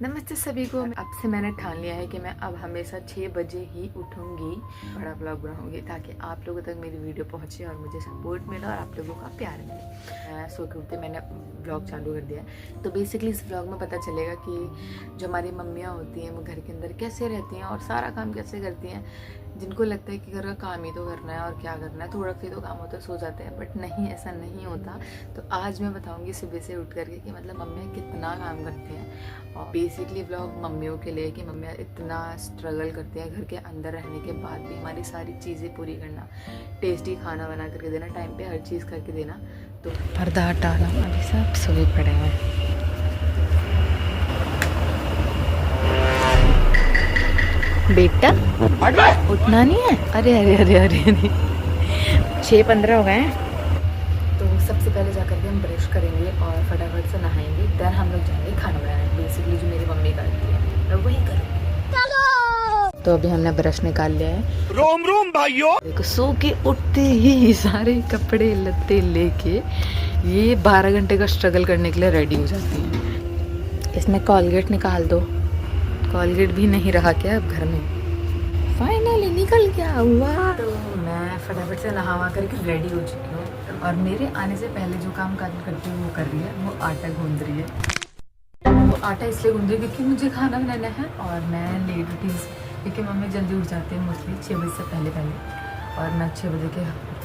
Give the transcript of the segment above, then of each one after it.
नमस्ते सभी को। अब से मैंने ठान लिया है कि मैं अब हमेशा 6 बजे ही उठूंगी, बड़ा ब्लॉग बनाऊंगी ताकि आप लोगों तक मेरी वीडियो पहुंचे और मुझे सपोर्ट मिले और आप लोगों का प्यार मिले। मैं सो के उठते मैंने ब्लॉग चालू कर दिया है, तो बेसिकली इस ब्लॉग में पता चलेगा कि जो हमारी मम्मियाँ होती हैं वो घर के अंदर कैसे रहती हैं और सारा काम कैसे करती हैं। जिनको लगता है कि घर का काम ही तो करना है और क्या करना है, थोड़ा सी तो काम होता है, सो जाते हैं, बट नहीं, ऐसा नहीं होता। तो आज मैं बताऊंगी सुबह से उठ करके कि मतलब मम्मियाँ कितना काम करती हैं। और बेसिकली व्लॉग मम्मियों के लिए कि मम्मियाँ इतना स्ट्रगल करती हैं घर के अंदर रहने के बाद भी, हमारी सारी चीज़ें पूरी करना, टेस्टी खाना बना करके देना, टाइम पे हर चीज़ करके देना। तो पर्दा हटा लो, अभी सब सोए पड़े हैं। बेटा उठना नहीं है? अरे अरे अरे अरे अरे 6:15 हो गए हैं। तो सबसे पहले जा करके हम ब्रश करेंगे और फटाफट से नहाएंगे, देन हम लोग जाएंगे खाना बनाने। बेसिकली जो मेरी मम्मी करती है मैं वही करूँगी। तो अभी हमने ब्रश निकाल लिया है। रोम रोम भाइयों, देखो सो के उठते ही सारे कपड़े लत्ते लेके ये 12 घंटे का स्ट्रगल करने के लिए रेडी हो जाती है। इसमें कॉलगेट निकाल दो, कॉलगेट भी नहीं रहा क्या अब घर में, फाइनली निकल गया हुआ। तो मैं फटाफट से नहावा करके रेडी हो चुकी हूँ और मेरे आने से पहले जो काम करती हूँ वो कर रही है, वो आटा गूंद रही है। वो आटा इसलिए गूंद रही है क्योंकि मुझे खाना बनाना है और मैं लेट उठी क्योंकि मम्मी जल्दी उठ जाती है मोस्टली 6 बजे से पहले और मैं 6 बजे के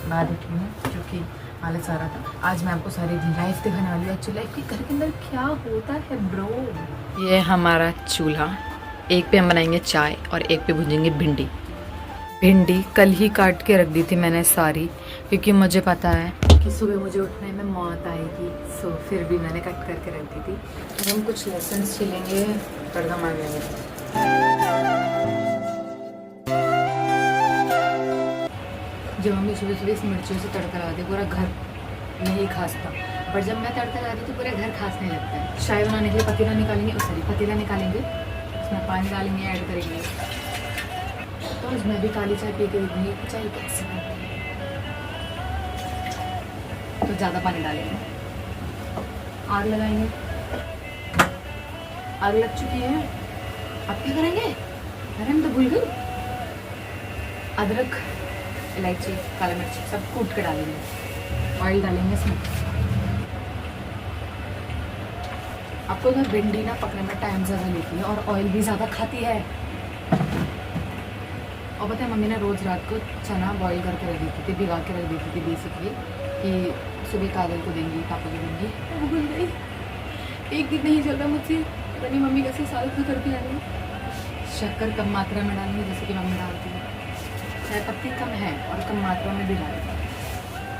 बाद उठी हूँ क्योंकि आलस आ रहा था। आज मैं आपको सारी लाइफ दिखाने वाली हूँ, एक्चुअली लाइफ के घर के अंदर क्या होता है ब्रो। ये हमारा चूल्हा, एक पे हम बनाएंगे चाय और एक पे भूजेंगे भिंडी। भिंडी कल ही काट के रख दी थी मैंने सारी, क्योंकि मुझे पता है कि सुबह मुझे उठने में मौत आएगी, सो फिर भी मैंने कट करके रख दी थी। हम कुछ लहसुन छिलेंगे, तड़का मार लेंगे। जब मम्मी सुबह सुबह इस मिर्चियों से तड़का लगाती पूरा घर नहीं खासता, पर जब मैं तड़का लगाती तो पूरा घर खासने लगता है। चाय बनाने के लिए पतीला निकालेंगे, पतीला निकालेंगे, उसमें पानी डालेंगे, ऐड करेंगे। तो उसमें भी काली चाय पी के देखूँगी चाय कैसे बनती है। तो ज़्यादा पानी डालेंगे, आग लगाएंगे। आग लग चुकी है, अब क्या करेंगे? अरे हम तो भूल गए। अदरक, इलायची, काली मिर्च सब कूट के डालेंगे, ऑयल डालेंगे इसमें। आपको ना भिंडी ना पकने में टाइम ज़्यादा लेती है और ऑयल भी ज़्यादा खाती है। और पता है मम्मी ने रोज़ रात को चना बॉईल करके रख देती थी, भिगा के रख देती थी बेसिकली कि सुबह काजल को देंगी, पापा को देंगी। वो भूल गई, एक दिन नहीं चलता मुझसे, पता नहीं मम्मी कैसे साल में करती आ रही है। शक्कर कम मात्रा में डालेंगे जैसे कि मम्मी डालती है, चाय पत्ती कम है और कम मात्रा में भी डालेंगे।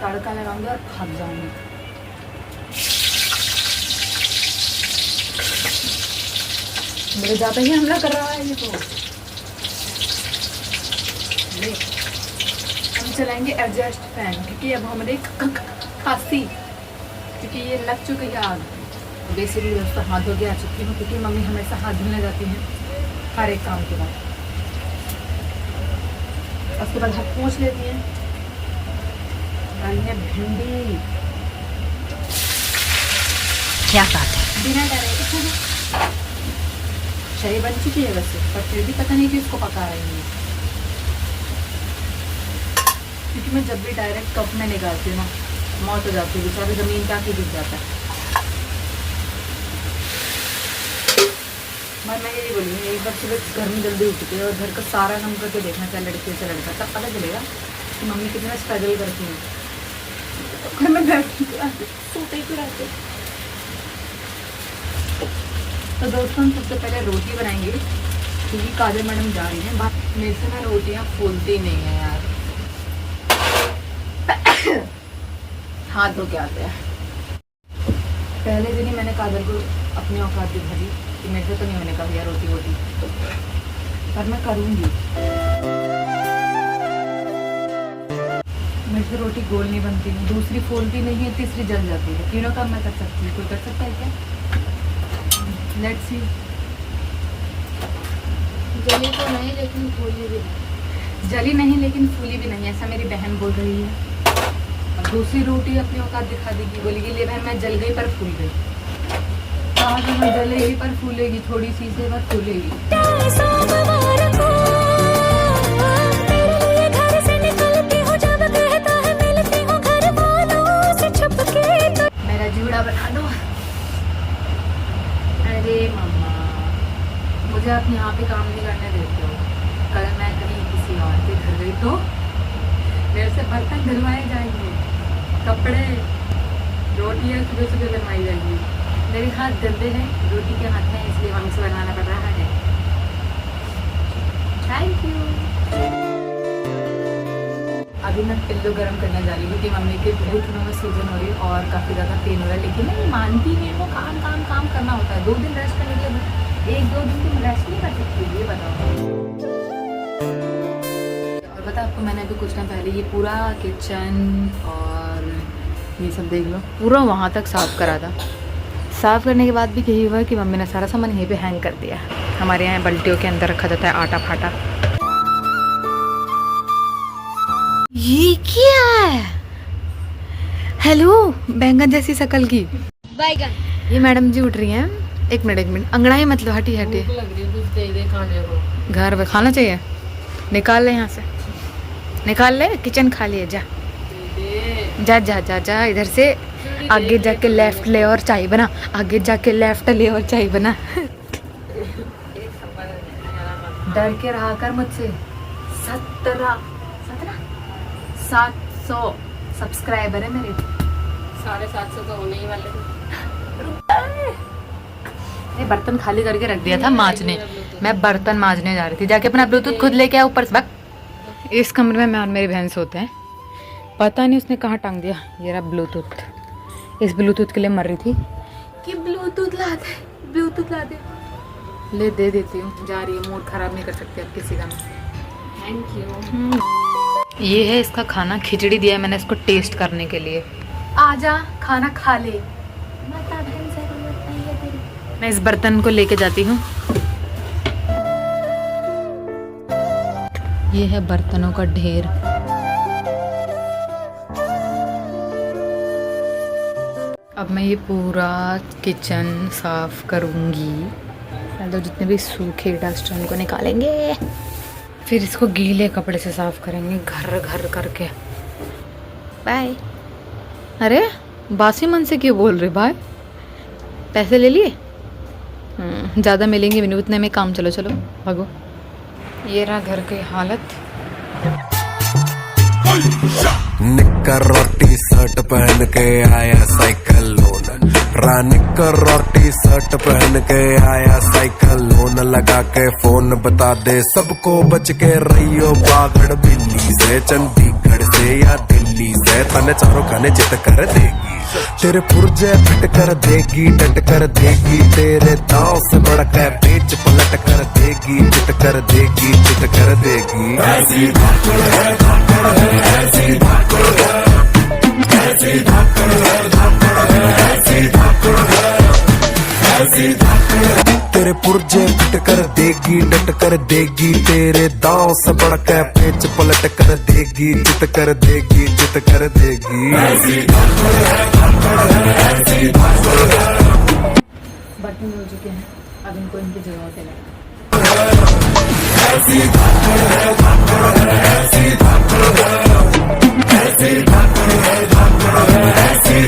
तड़का लगाऊंगी और भाग जाऊंगी। मेरे ज़्यादा ही हमला कर रहा है ये तो। हम चलाएंगे एडजस्ट फैन क्योंकि अब हमारे खांसी, क्योंकि ये लग चुकी है आग। बेसिकली दोस्तों हाथ धो के आ चुकी हूँ क्योंकि मम्मी हमेशा हाथ धोने जाती हैं हर एक काम के बाद। उसके बाद हाथ पोंछ लेती हैं। डाली है भिंडी, क्या बात है, बिना डरे चाय बन चुकी है वैसे, पर फिर भी पता नहीं कि इसको पका रही है क्योंकि मैं जब भी डायरेक्ट कप में निकालती हूँ ना मौत हो जाती है, बेचारा ज़मीन पे आके गिर जाता है। मैं यही बोलूँगी, एक बार सुबह घर में जल्दी उठती है और घर का सारा काम करके देखना चाहे लड़के से लड़का, तब पता चलेगा कि मम्मी कितना स्ट्रगल करती है। तो घर में बैठी सोते ही रहते। तो दोस्तों हम सबसे पहले रोटी बनाएंगे क्योंकि काजल मैडम जा रही हैं बात। मेरे से ना रोटियाँ फूलती नहीं है यार, हाथ धो के आते हैं। पहले दिन ही मैंने काजल को अपनी औकात दिखा दी कि मेरे से तो नहीं होने का भैया रोटी वोटी, पर मैं करूँगी। मेरे से रोटी गोल नहीं बनती, दूसरी फूलती नहीं है, तीसरी जल जाती है। तीनों काम मैं कर सकती हूँ, कोई कर सकता है क्या? Let's see. जली तो नहीं लेकिन फूली भी नहीं, जली नहीं लेकिन फूली भी नहीं, ऐसा मेरी बहन बोल रही है। दूसरी रोटी अपनी औकात दिखा देगी, बोलेगी ले बहन मैं जल गई पर फूल गई। आग में जलेगी पर फूलेगी, थोड़ी सी से बस फूलेगी। मेरा जूड़ा बना दो। अरे मम्मा, मुझे आप यहाँ पे काम नहीं करने देते हो। कल मैं कहीं किसी और के घर गई तो मेरे से बर्तन धुलवाए जाएंगे, कपड़े, रोटियाँ सुबह सुबह बनवाई जाएंगी। मेरे हाथ गंदे हैं, रोटी के हाथ में, इसलिए मम्मी से बनाना पड़ रहा है। Thank you. अभी मैं पिल्लो गर्म करने जा रही हूँ क्योंकि मम्मी के घुटनों में सूजन हो रही है और काफ़ी ज़्यादा पेन हो रहा है, लेकिन मैं मानती नहीं, वो काम काम काम करना होता है। 2 दिन रेस्ट करने के लिए 1-2 दिन तुम रेस्ट नहीं कर सकती, ये बताओ। और बता आपको, मैंने अभी कुछ टाइम पहले ये पूरा किचन और ये सब देख लो, पूरा वहाँ तक साफ़ करा था। साफ़ करने के बाद भी यही हुआ कि मम्मी ने सारा सामान यहीं पे हैंग कर दिया। हमारे यहाँ बाल्टियों के अंदर रखा जाता है आटा फाटा। ये क्या है? हेलो, बैंगन जैसी शक्ल की बैगन। ये मैडम जी उठ रही हैं। एक मिनट, अंगड़ाई मतलब हटी हटी। घर पे खाना चाहिए, निकाल ले यहाँ से, निकाल ले, किचन खाली है, जा जा जा जा जा इधर से। आगे जाके लेफ्ट ले और चाय बना, आगे जाके लेफ्ट ले और चाय बना। डर के रहा कर मुझसे। 700 सब्सक्राइबर है मेरे। 750 तो होने ही वाले हैं। बर्तन खाली करके रख दिया था मांजने। मैं बर्तन मांजने जा रही थी, जाके अपना ब्लूटूथ खुद लेके आया ऊपर से। बक इस कमरे में मैं और मेरी बहन सोते हैं। पता नहीं उसने कहाँ टांग दिया ये रहा ब्लूटूथ। इस ब्लूटूथ के लिए मर रही थी कि ब्लूटूथ ला दे, ब्लूटूथ ला दे। ले दे देती हूँ, जा रही है, मूड खराब नहीं कर सकती अब किसी का। Thank you. ये है इसका खाना, खिचड़ी दिया है मैंने इसको टेस्ट करने के लिए। आजा खाना खा ले। मैं इस बर्तन को लेके जाती हूँ। ये है बर्तनों का ढेर। अब मैं ये पूरा किचन साफ करूँगी। पहले जितने भी सूखे डस्ट उनको निकालेंगे, फिर इसको गीले कपड़े से साफ करेंगे घर घर करके। बाय। अरे बासी मन से क्यों बोल रहे भाई? पैसे ले लिए? ज़्यादा मिलेंगे भी नहीं, उतने में काम। चलो चलो भागो। ये रहा घर की हालत। निक्कर और टी शर्ट पहन के आया साइकिल लोन, निक्कर और टी शर्ट पहन के आया साइकिल लोन, लगा के फोन बता दे सबको बच के रहियो बागड़ बिल्ली से, चंडीगढ़ से या दिल्ली से, तने चारों खाने जित कर देगी, तेरे पुर्जे फिट कर देगी, डट कर देगी, तेरे दांव से बढ़कर पेच पलट कर देगी, चिट कर देगी, चिट कर देगी। ऐसी धाकड़ है, धाकड़ है, ऐसी धाकड़ है, ऐसी धाकड़ है, धाकड़ है, ऐसी धाकड़ है, ऐसी धाकड़ है। तेरे पुर्जे फिट कर देगी, डट कर देगी, तेरे दांव से बढ़कर पेच पलट कर देगी, चित कर देगी, चित कर देगी। ऐसी धाकड़ है, धाकड़ है, ऐसी धाकड़ है। बर्तन हो चुके हैं, अब इनको इनकी जगह पे लाएं। ऐसी धाकड़ है, धाकड़ है, ऐसी धाकड़ है, ऐसी धाकड़ है, धाकड़ है, ऐसी।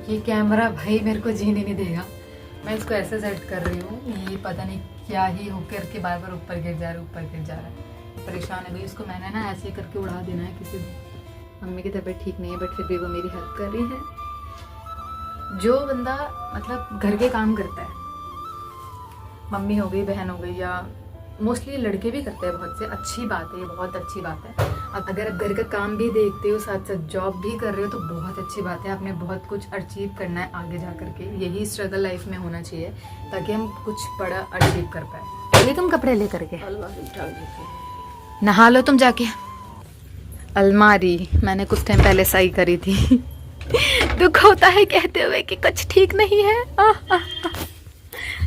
ये कैमरा भाई मेरे को जीने नहीं देगा। मैं इसको ऐसे सेट कर रही हूँ, ये पता नहीं क्या ही होकर के बार बार ऊपर गिर जा रहा है, ऊपर गिर जा रहा है। परेशान है भाई, इसको मैंने ना ऐसे करके उड़ा देना है किसी दिन। मम्मी की तबीयत ठीक नहीं है बट फिर भी वो मेरी हेल्प कर रही है। जो बंदा मतलब घर के काम करता है, मम्मी हो गई, बहन हो गई, या मोस्टली लड़के भी करते हैं बहुत से, अच्छी बात है, ये बहुत अच्छी बात है। अब अगर आप घर का काम भी देखते हो, साथ साथ जॉब भी कर रहे हो, तो बहुत अच्छी बात है। आपने बहुत कुछ अचीव करना है आगे जा करके। यही स्ट्रगल लाइफ में होना चाहिए ताकि हम कुछ बड़ा अचीव कर पाए। चलिए तुम कपड़े ले करके नहा लो तुम जाके। अलमारी मैंने कुछ टाइम पहले सही करी थी। दुख होता है कहते हुए कि कुछ ठीक नहीं है।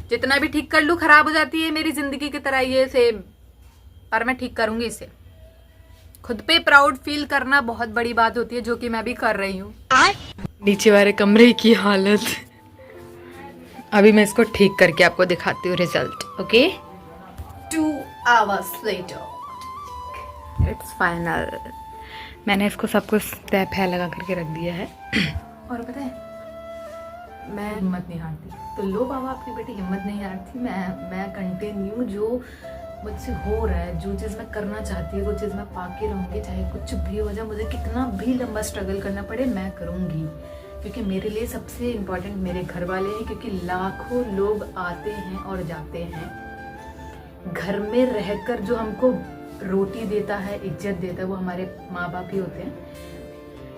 जितना भी ठीक कर लूं खराब हो जाती है मेरी जिंदगी की तरह ये सेम, पर मैं ठीक करूंगी इसे। खुद पे प्राउड फील करना बहुत बड़ी बात होती है, जो कि मैं भी कर रही हूँ। नीचे वाले कमरे की हालत अभी मैं इसको ठीक करके आपको दिखाती हूँ result. Okay 2 hours later it's final. मैंने इसको सब कुछ तय फै लगा करके रख दिया है। और पता है मैं हिम्मत नहीं हारती, तो लो बाबा आपकी बेटी हिम्मत नहीं हारती। मैं कंटिन्यू जो मुझसे हो रहा है, जो चीज़ मैं करना चाहती हूँ वो चीज़ मैं पाके रहूँगी, चाहे कुछ भी हो जाए, मुझे कितना भी लंबा स्ट्रगल करना पड़े मैं करूँगी। क्योंकि मेरे लिए सबसे इम्पोर्टेंट मेरे घर वाले हैं, क्योंकि लाखों लोग आते हैं और जाते हैं। घर में रहकर जो हमको रोटी देता है, इज्जत देता है, वो हमारे माँ बाप ही होते हैं।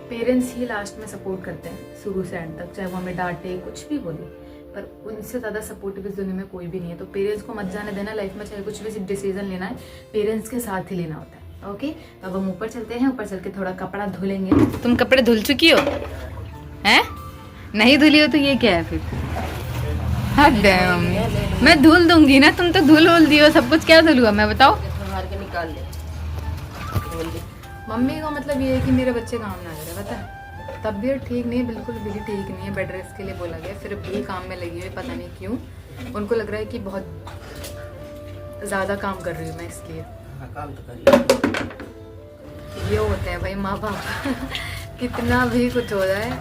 पेरेंट्स ही लास्ट में सपोर्ट करते हैं शुरू से एंड तक, चाहे वो हमें डांटे कुछ भी बोले, पर उनसे ज़्यादा सपोर्टिव इस दुनिया में कोई भी नहीं है। तो पेरेंट्स को मत जाने देना लाइफ में, चाहे कुछ भी डिसीजन लेना है पेरेंट्स के साथ ही लेना होता है। ओके अब हम ऊपर चलते हैं, ऊपर चल के थोड़ा कपड़ा धुलेंगे। तुम कपड़े धुल चुकी हो हैं? नहीं धुली हो तो ये क्या है फिर? हद है मम्मी, मैं धुल दूंगी ना, तुम तो धुल दी हो सब कुछ, क्या धुलूगा मैं बताओ? निकाल दे। मम्मी का मतलब ये है कि मेरे बच्चे काम ना करे, पता है। तबीयत ठीक नहीं है, बिल्कुल भी ठीक नहीं है, बेड रेस्ट के लिए बोला गया, फिर भी काम में लगी हुई, पता नहीं क्यों। उनको लग रहा है कि बहुत ज़्यादा काम कर रही हूँ मैं, इसलिए काम तो करिए। ये होते हैं भाई माँ बाप। कितना भी कुछ हो जाए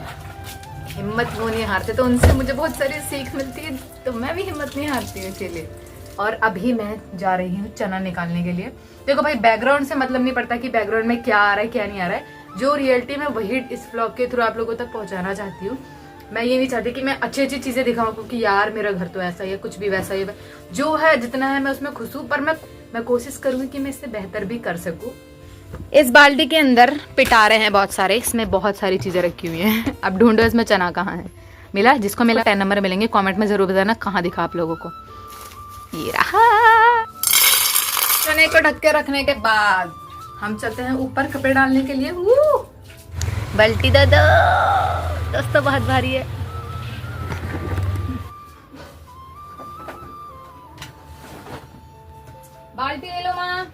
हिम्मत वो नहीं हारते, तो उनसे मुझे बहुत सारी सीख मिलती है, तो मैं भी हिम्मत नहीं हारती हूँ इसीलिए। और अभी मैं जा रही हूँ चना निकालने के लिए। देखो भाई बैकग्राउंड से मतलब नहीं पड़ता कि बैकग्राउंड में क्या आ रहा है क्या नहीं आ रहा है, जो रियलिटी में वही इस व्लॉग के थ्रू आप लोगों तक पहुंचाना चाहती हूँ। मैं ये नहीं चाहती कि मैं अच्छी अच्छी चीजें दिखाऊं, क्योंकि यार मेरा घर तो ऐसा ही है, कुछ भी वैसा ही है, जो है जितना है मैं उसमें खुश हूँ, पर मैं कोशिश करूंगी कि मैं इससे बेहतर भी कर सकूँ। इस बाल्टी के अंदर पिटारे हैं बहुत सारे, इसमें बहुत सारी चीजें रखी हुई हैं। अब ढूंढो इसमें चना कहाँ है। मिला? जिसको मिला 10 नंबर मिलेंगे, कमेंट में जरूर बताना कहाँ दिखा आप लोगों को। ये रहा। चने को ढक के रखने के बाद हम चलते हैं ऊपर कपड़े डालने के लिए। बाल्टी दादा दोस्तों बहुत भारी है। बाल्टी ले लो माँ,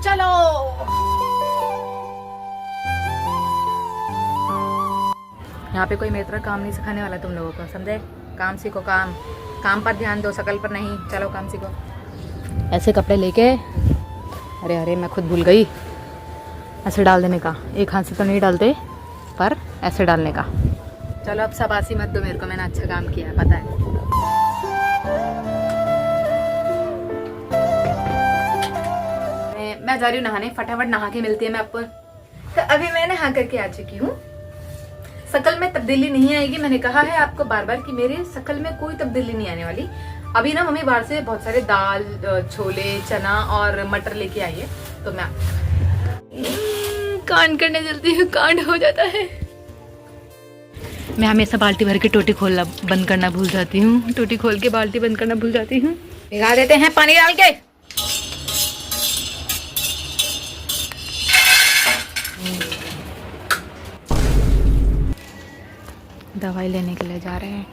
चलो। यहाँ पे कोई मेरी तरह काम नहीं सिखाने वाला तुम लोगों को, समझे? काम सीखो, काम पर ध्यान दो, शकल पर नहीं। चलो काम सीखो। ऐसे कपड़े लेके, अरे अरे मैं खुद भूल गई, ऐसे डाल देने का। एक हाथ से तो नहीं डालते, पर ऐसे डालने का। चलो अब शाबाशी मत दो मेरे को, मैंने अच्छा काम किया है, पता है। मैं जा रही हूँ नहाने, फटाफट नहा के मिलती है मैं आपको। तो अभी मैं नहा करके आ चुकी हूँ। शकल में तब्दीली नहीं आएगी, मैंने कहा है आपको बार बार कि मेरे शकल में कोई तब्दीली नहीं आने वाली। अभी ना मम्मी बाहर से बहुत सारे दाल, छोले, चना और मटर लेके आई है, तो मैं कांड करने चलती हूँ, कांड हो जाता है। मैं हमेशा बाल्टी भर के टोटी खोलना बंद करना भूल जाती हूँ, टोटी खोल के बाल्टी बंद करना भूल जाती हूँ। भिगा देते हैं पानी डाल के। दवाई लेने के लिए जा रहे हैं,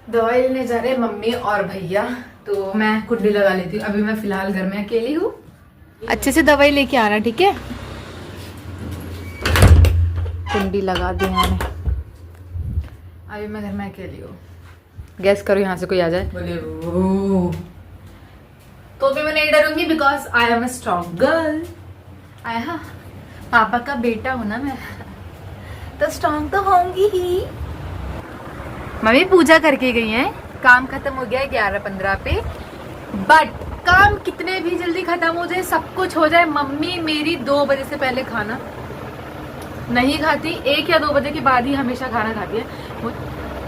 दवाई लेने जा रहे हैं मम्मी और भैया, तो मैं कुंडी लगा लेती हूँ। अभी मैं फिलहाल घर में अकेली हूँ। अच्छे से दवाई लेके आना, ठीक है? कुंडी लगा दी मैंने। अभी मैं घर में अकेली हूँ। गैस करो यहाँ से कोई आ जाए बोले वो, तो भी मैं नहीं डरूंगी, because I am a strong girl. आया पापा का बेटा हूं ना मैं, तो स्ट्रॉन्ग तो होंगी ही। मम्मी पूजा करके गई हैं, काम खत्म हो गया 11:15 पे, बट काम कितने भी जल्दी खत्म हो जाए, सब कुछ हो जाए, मम्मी मेरी 2 बजे से पहले खाना नहीं खाती। 1 या 2 बजे के बाद ही हमेशा खाना खाती है।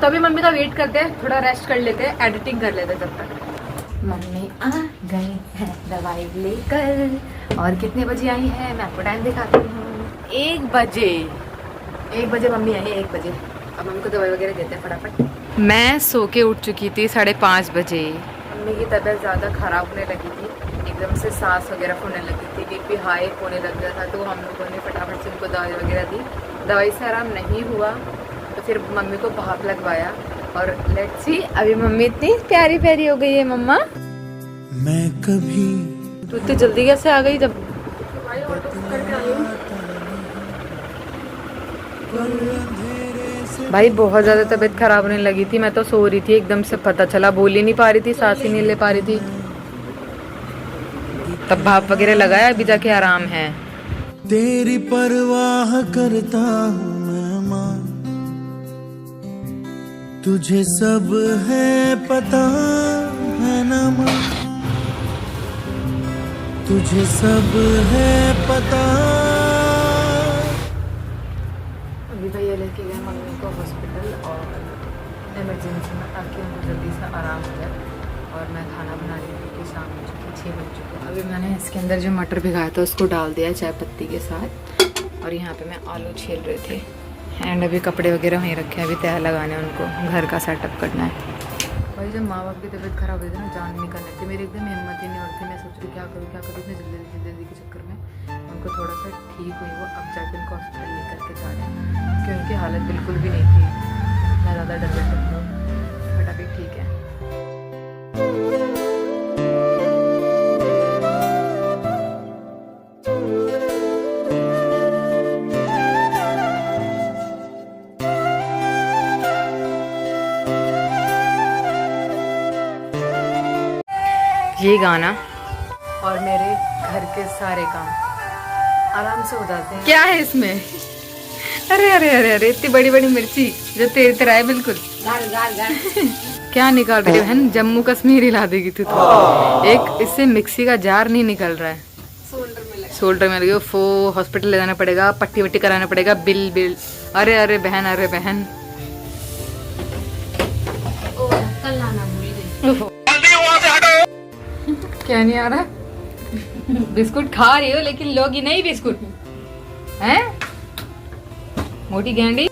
तभी मम्मी का वेट करते हैं, थोड़ा रेस्ट कर लेते हैं, एडिटिंग कर लेते हैं तब तक। मम्मी आ गई है दवाई लेकर, और कितने बजे आई है मैं आपको टाइम दिखाती हूँ। 1 बजे मम्मी आई है, 1 बजे। अब मम्मी को दवाई वगैरह देते हैं फटाफट। मैं सो के उठ चुकी थी 5:30 बजे। मम्मी की तबीयत ज़्यादा ख़राब होने लगी थी, एकदम से सांस वगैरह होने लगी थी, बीपी हाई होने लग गया था, तो हम लोगों ने फटाफट से उनको दवाई वगैरह दी। दवाई से आराम नहीं हुआ तो फिर मम्मी को भाप लगवाया, और लेट्स सी अभी मम्मी इतनी प्यारी प्यारी हो गई है। मम्मा मैं कभी तू इतनी जल्दी कैसे आ गई? जब भाई बहुत ज़्यादा तबीयत खराब होने लगी थी, मैं तो सो रही थी, एकदम से पता चला, बोल ही नहीं पा रही थी, सांस ही नहीं ले पा रही थी। तब भाप वगैरह लगाया, अभी जाके आराम है। तेरी परवाह करता हूँ मैं मां, तुझे सब है पता है ना मां, तुझे सब है पता। अभी भैया लेके गए मम्मी को हॉस्पिटल और इमरजेंसी में, ताकि उनको जल्दी से आराम हो जाए। और मैं खाना बना रही हूँ क्योंकि शाम हो चुकी, 6 बज चुके हैं। अभी मैंने इसके अंदर जो मटर भिगाया था उसको डाल दिया चाय पत्ती के साथ, और यहाँ पे मैं आलू छील रहे थे। एंड अभी कपड़े वगैरह वहीं रखे हैं, अभी तय लगाने उनको, घर का सेटअप करना है। भाई जब माँ बाप की तबीयत खराब हुई थी ना, जान नहीं करने थी, मेरी एकदम हिम्मत ही नहीं हो रही थी। मैं सोच रही क्या करूँ इतनी जल्दी के चक्कर में। उनको थोड़ा सा ठीक हुई वो, अब जाके उनको हॉस्पिटल लेकर के जा रहे हैं, क्योंकि उनकी हालत बिल्कुल भी नहीं थी। मैं ज़्यादा डर बैठती हूँ, बट अभी ठीक है। ये गाना और मेरे घर के सारे काम आराम से हो जाते हैं। क्या है इसमें? अरे अरे अरे अरे, इतनी बड़ी बड़ी मिर्ची जो तेरे तरह है बिल्कुल। क्या निकाल रही है? जम्मू कश्मीर हिला देगी तू तो। एक इससे मिक्सी का जार नहीं निकल रहा है। शोल्डर में लगे, फो हॉस्पिटल ले जाना पड़ेगा, पट्टी वट्टी कराना पड़ेगा, बिल बिल। अरे अरे बहन, अरे बहन, कल लाना भूल गई। क्या नहीं आ रहा? बिस्कुट खा रही हो लेकिन लोगी नहीं बिस्कुट, हैं? मोटी गेंडी।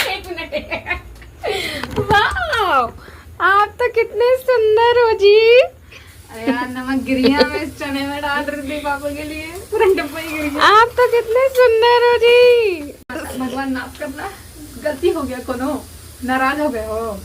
एक मिनट। वाह, आप तो कितने सुंदर हो जी। अरे यार, नमक गिर गया, मैं इस चने में डाल रही थी पापा के लिए, पूरा डब्बा ही गिर गया। आप तो कितने सुंदर हो जी। भगवान माफ करना, गलती हो गया, कोनो नाराज हो गए हो।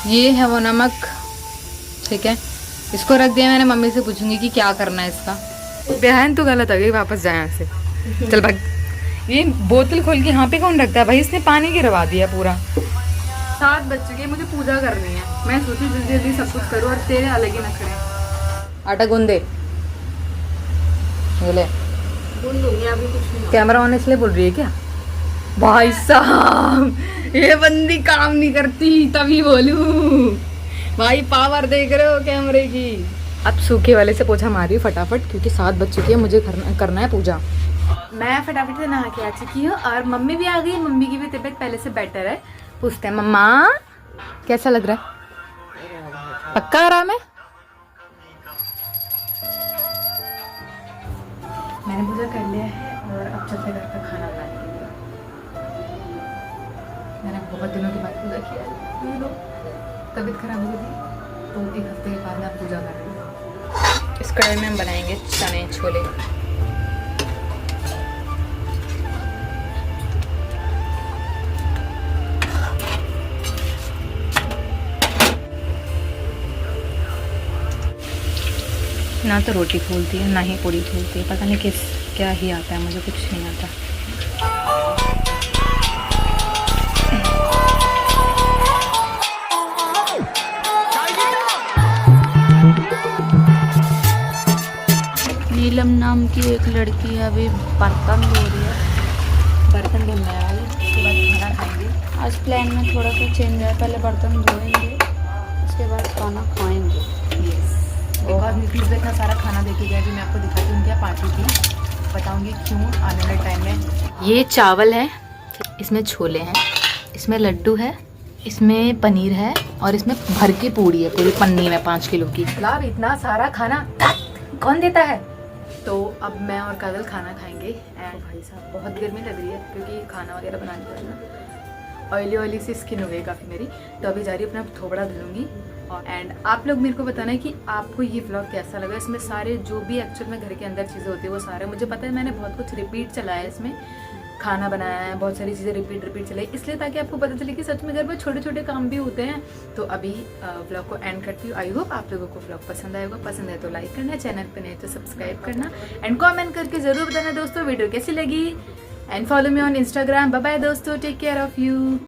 ये है वो नमक, ठीक है। इसको रख दिया मैंने, मम्मी से पूछूंगी कि क्या करना है इसका। बहन तो गलत हो गई, वापस जाए यहाँ से, चल भाग। ये बोतल खोल के यहाँ पे कौन रखता है भाई? इसने पानी गिरवा दिया पूरा। 7 बज चुके, मुझे पूजा करनी है। मैं सोची जल्दी जल्दी सब कुछ करूँ, और तेरे अलग ही नखरे। आटा गूंद दे, ले गूंद दूंगी, अभी कुछ नहीं। कैमरा ऑन इसलिए बोल रही है क्या? भाई साहब, ये बंदी काम नहीं करती तभी बोलूं। भाई पावर देख रहे हो कैमरे की। अब सूखे वाले से पोछा मारी फटाफट, क्योंकि 7 बज चुकी है, मुझे करना है पूजा। मैं फटाफट से नहा के आ चुकी हूँ, और मम्मी भी आ गई। मम्मी की भी तबीयत पहले से बेटर है। पूछते हैं, मम्मा कैसा लग रहा है? पक्का आराम है? मैंने पूजा कर लिया है, और अब चलते घर का खाना बनाने। मैंने बहुत दिनों के बाद पूजा किया है। तबीयत खराब हो गई थी, तो 1 हफ्ते के बाद मैं पूजा कर रही हूँ। इस कढ़ाई में हम बनाएंगे चने छोले। ना तो रोटी फूलती है, ना ही पूड़ी फूलती है। पता नहीं क्या ही आता है, मुझे कुछ नहीं आता। नीलम नाम की एक लड़की है, अभी बर्तन धो रही है। बर्तन धुलने वाली, उसके बाद खाना खाएंगे। आज प्लान में थोड़ा सा चेंज है, पहले बर्तन धोएंगे, उसके बाद खाना खाएंगे। बिकॉज नीतीश में इतना सारा खाना देके गया, जो मैं आपको दिखाती हूँ क्या पार्टी थी, बताऊंगी क्यों आने वाले टाइम में। ये चावल है, इसमें छोले हैं, इसमें लड्डू है, इसमें पनीर है, और इसमें भर की पूड़ी है, पूरी पन्नी में 5 किलो की। मतलब इतना सारा खाना कौन देता है। तो अब मैं और काजल खाना खाएंगे एंड भाई साहब बहुत गर्मी लग रही है क्योंकि खाना वगैरह बनाने पड़ेगा ना। ऑयली सी स्किन हो गई काफ़ी मेरी, तो अभी जा रही हूँ अपना थोबड़ा धुलूंगी। और एंड आप लोग मेरे को बताना है कि आपको ये व्लॉग कैसा लगा। इसमें सारे जो भी एक्चुअल में घर के अंदर चीज़ें होती है वो सारे, मुझे पता है मैंने बहुत कुछ रिपीट चलाया है, इसमें खाना बनाया है, बहुत सारी चीज़ें रिपीट चलाई, इसलिए ताकि आपको पता चले कि सच में घर में छोटे छोटे काम भी होते हैं। तो अभी व्लॉग को एंड करती हूँ। आई होप आप लोगों को व्लॉग पसंद आएगा, पसंद है तो लाइक करना, चैनल पर नहीं तो सब्सक्राइब करना एंड कमेंट करके जरूर बताना दोस्तों वीडियो कैसी लगी। And follow me on Instagram. Bye bye दोस्तों, टेक केयर ऑफ यू।